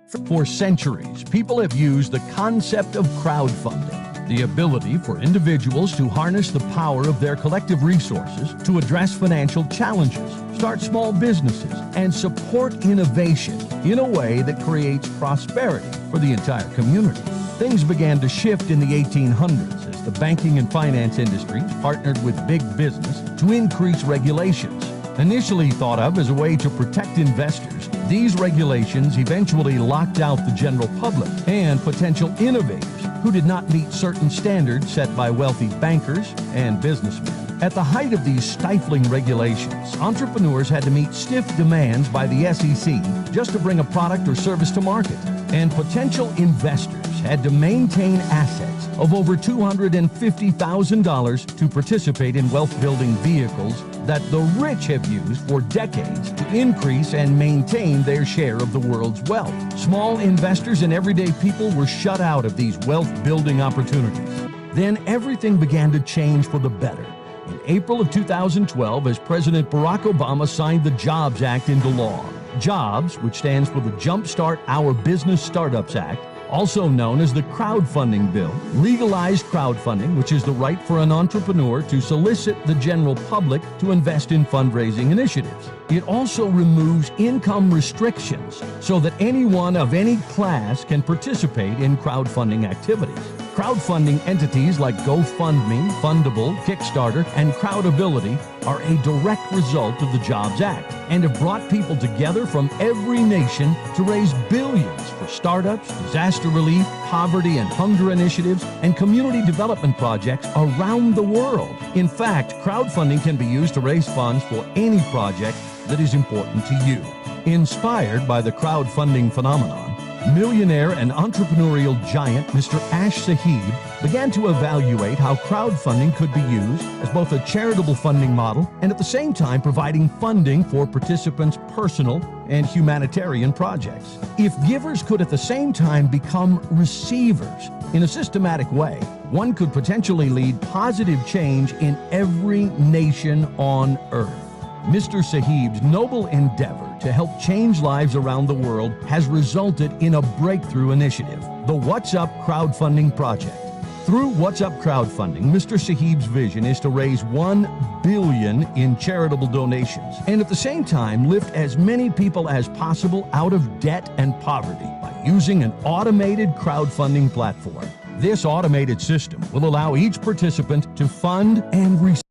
For centuries, people have used the concept of crowdfunding, the ability for individuals to harness the power of their collective resources to address financial challenges, start small businesses, and support innovation in a way that creates prosperity for the entire community. Things began to shift in the 1800s as the banking and finance industries partnered with big business to increase regulations. Initially thought of as a way to protect investors, these regulations eventually locked out the general public and potential innovators who did not meet certain standards set by wealthy bankers and businessmen. At the height of these stifling regulations, entrepreneurs had to meet stiff demands by the SEC just to bring a product or service to market, and potential investors had to maintain assets of over $250,000 to participate in wealth-building vehicles that the rich have used for decades to increase and maintain their share of the world's wealth. Small investors and everyday people were shut out of these wealth-building opportunities. Then everything began to change for the better. In April of 2012, as President Barack Obama signed the Jobs Act into law. JOBS, which stands for the Jumpstart Our Business Startups Act, also known as the crowdfunding bill, legalized crowdfunding, which is the right for an entrepreneur to solicit the general public to invest in fundraising initiatives. It also removes income restrictions so that anyone of any class can participate in crowdfunding activities. Crowdfunding entities like GoFundMe, Fundable, Kickstarter, and Crowdability are a direct result of the Jobs Act and have brought people together from every nation to raise billions for startups, disaster relief, poverty and hunger initiatives, and community development projects around the world. In fact, crowdfunding can be used to raise funds for any project that is important to you. Inspired by the crowdfunding phenomenon, millionaire and entrepreneurial giant Mr. Ash Sahib began to evaluate how crowdfunding could be used as both a charitable funding model and at the same time providing funding for participants' personal and humanitarian projects. If givers could at the same time become receivers in a systematic way, one could potentially lead positive change in every nation on earth. Mr. Sahib's noble endeavor to help change lives around the world has resulted in a breakthrough initiative, the What's Up Crowdfunding Project. Through What's Up Crowdfunding, Mr. Sahib's vision is to raise $1 billion in charitable donations and at the same time lift as many people as possible out of debt and poverty by using an automated crowdfunding platform. This automated system will allow each participant to fund and receive